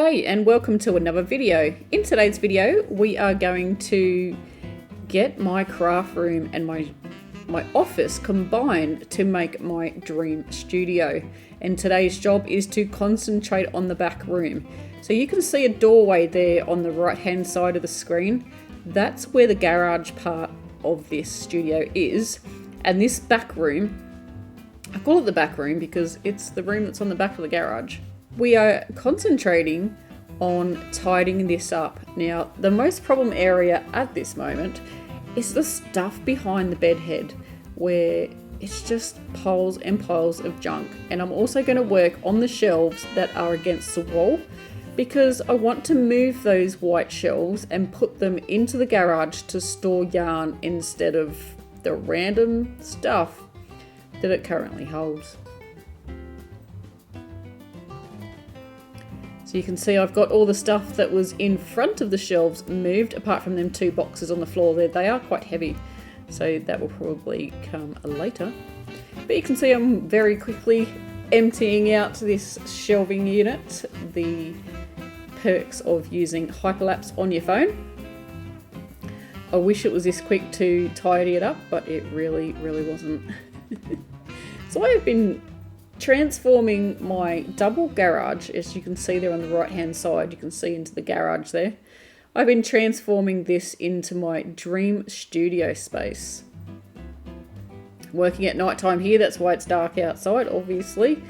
G'day and welcome to another video. In today's video we are going to get my craft room and my office combined to make my dream studio. And today's job is to concentrate on the back room. So you can see a doorway there on the right hand side of the screen. That's where the garage part of this studio is. And this back room, I call it the back room because it's the room that's on the back of the garage. We are concentrating on tidying this up. Now, the most problem area at this moment is the stuff behind the bed head, where it's just piles and piles of junk. And I'm also going to work on the shelves that are against the wall, because I want to move those white shelves and put them into the garage to store yarn instead of the random stuff that it currently holds. So you can see I've got all the stuff that was in front of the shelves moved, apart from them two boxes on the floor there. They are quite heavy, so that will probably come later. But you can see I'm very quickly emptying out this shelving unit. The perks of using hyperlapse on your phone. I wish it was this quick to tidy it up, but it really wasn't. So I have been transforming my double garage, as you can see there on the right hand side. You can see into the garage there. I've been transforming this into my dream studio space. Working at night time here, that's why it's dark outside obviously.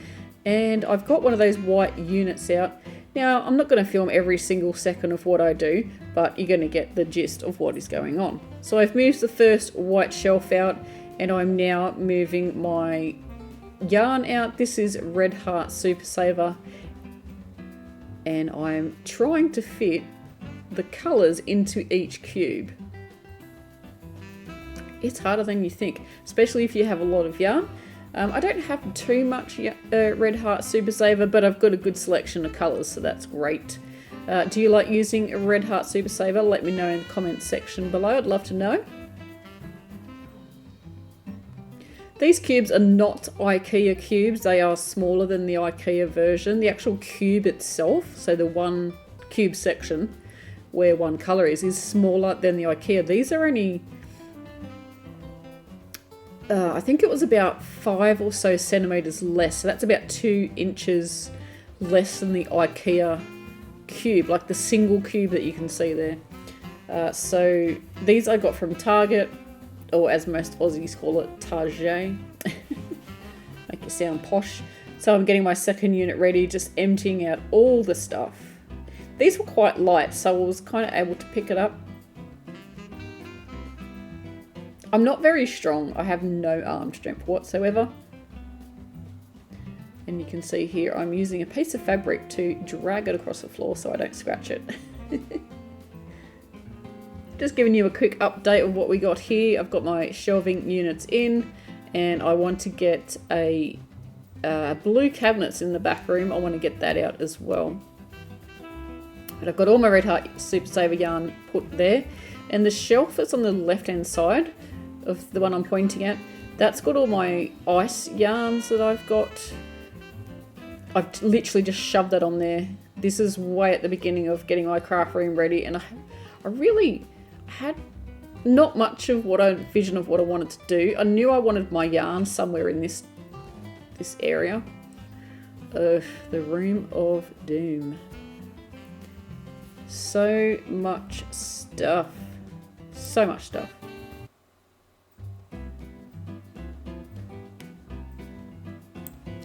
And I've got one of those white units out. Now I'm not going to film every single second of what I do, but you're going to get the gist of what is going on. So I've moved the first white shelf out, and I'm now moving my yarn out. This is Red Heart Super Saver, and I'm trying to fit the colours into each cube. It's harder than you think, especially if you have a lot of yarn. I don't have too much Red Heart Super Saver, but I've got a good selection of colours, so that's great. Do you like using a Red Heart Super Saver? Let me know in the comments section below. I'd love to know. These cubes are not IKEA cubes. They are smaller than the IKEA version. The actual cube itself, so the one cube section where one colour is smaller than the IKEA. These are only, I think it was about 5 or so centimetres less. So that's about 2 inches less than the IKEA cube, like the single cube that you can see there. So these I got from Target, or as most Aussies call it, Target. Make it sound posh. So I'm getting my second unit ready, just emptying out all the stuff. These were quite light, so I was kind of able to pick it up. I'm not very strong. I have no arm strength whatsoever. And you can see here I'm using a piece of fabric to drag it across the floor so I don't scratch it. Just giving you a quick update of what we got here. I've got my shelving units in, and I want to get a blue cabinets in the back room. I want to get that out as well. But I've got all my Red Heart Super Saver yarn put there, and the shelf that's on the left hand side of the one I'm pointing at, that's got all my ice yarns that I've got. I've literally just shoved that on there. This is way at the beginning of getting my craft room ready, and I really had not much of what vision of what I wanted to do. I knew I wanted my yarn somewhere in this area of the Room of Doom. So much stuff. So much stuff.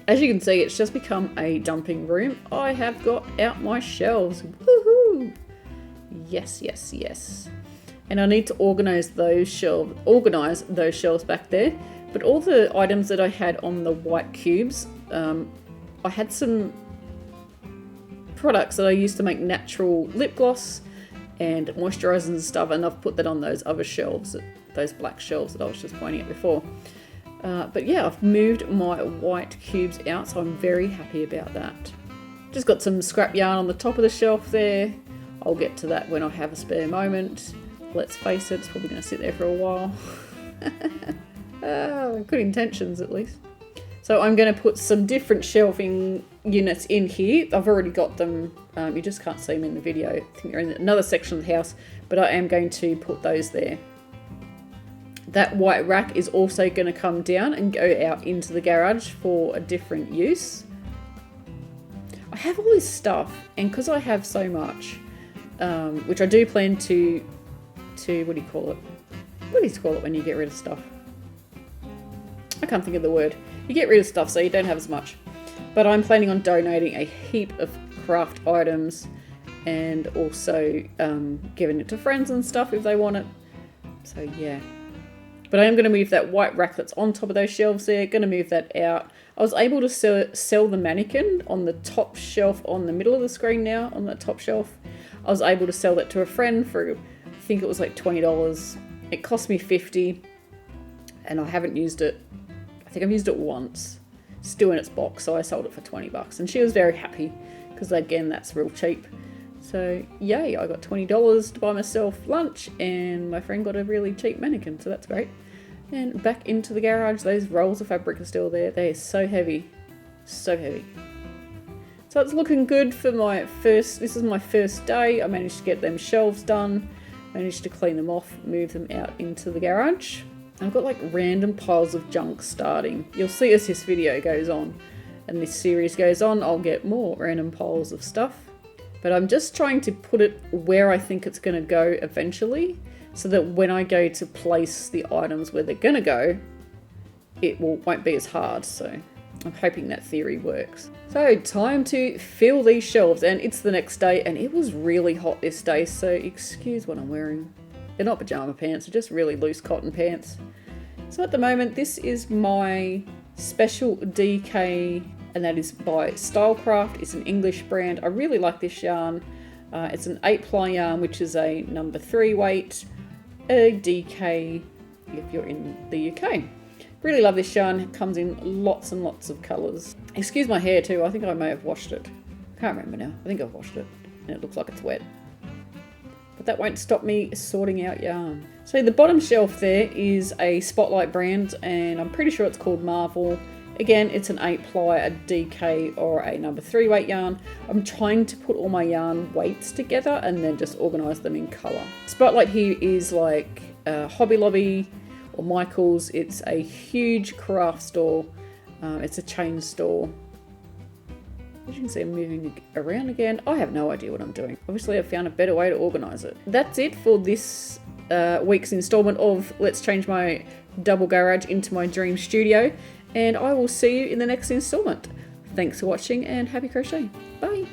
As you can see, it's just become a dumping room. I have got out my shelves. Woohoo! Yes. And I need to organise those shelves back there. But all the items that I had on the white cubes, I had some products that I used to make natural lip gloss and moisturisers and stuff, and I've put that on those other shelves, those black shelves that I was just pointing at before. But yeah, I've moved my white cubes out, so I'm very happy about that. Just got some scrap yarn on the top of the shelf there. I'll get to that when I have a spare moment. Let's face it, it's probably going to sit there for a while. Good intentions at least. So So I'm going to put some different shelving units in here. I've already got them. You just can't see them in the video. I think they're in another section of the house, but I am going to put those there. That white rack is also going to come down and go out into the garage for a different use. I have all this stuff, and because I have so much, which I do plan to what do you call it? What do you call it when you get rid of stuff? I can't think of the word. You get rid of stuff so you don't have as much. But I'm planning on donating a heap of craft items and also giving it to friends and stuff if they want it. So yeah. But I am going to move that white rack that's on top of those shelves there. Going to move that out. I was able to sell the mannequin on the top shelf on the middle of the screen now, on that top shelf. I was able to sell that to a friend for, I think it was like $20. It cost me $50 and I haven't used it. I think I've used it once. Still in its box, so I sold it for $20 and she was very happy because again, that's real cheap. So yay, I got $20 to buy myself lunch and my friend got a really cheap mannequin, so that's great. And back into the garage, those rolls of fabric are still there. They're so heavy, so heavy. So it's looking good for this is my first day. I managed to get them shelves done, managed to clean them off, move them out into the garage. And I've got like random piles of junk starting. You'll see as this video goes on and this series goes on, I'll get more random piles of stuff. But I'm just trying to put it where I think it's going to go eventually, so that when I go to place the items where they're going to go, it won't be as hard. So I'm hoping that theory works. So time to fill these shelves, and it's the next day and it was really hot this day, so excuse what I'm wearing. They're not pajama pants, they're just really loose cotton pants. So at the moment, this is my special DK, and that is by Stylecraft. It's an English brand. I really like this yarn. It's an 8-ply yarn, which is a number 3 weight, a DK if you're in the UK. Really love this yarn. It comes in lots and lots of colours. Excuse my hair too. I think I may have washed it. Can't remember now. I think I've washed it and it looks like it's wet. But that won't stop me sorting out yarn. So the bottom shelf there is a Spotlight brand, and I'm pretty sure it's called Marvel. Again, it's an 8-ply, a DK or a number 3 weight yarn. I'm trying to put all my yarn weights together and then just organise them in colour. Spotlight here is like Hobby Lobby or Michael's. It's a huge craft store. It's a chain store. As you can see, I'm moving around again. I have no idea what I'm doing. Obviously, I've found a better way to organise it. That's it for this week's instalment of Let's Change My Double Garage into My Dream Studio. And I will see you in the next instalment. Thanks for watching and happy crochet. Bye.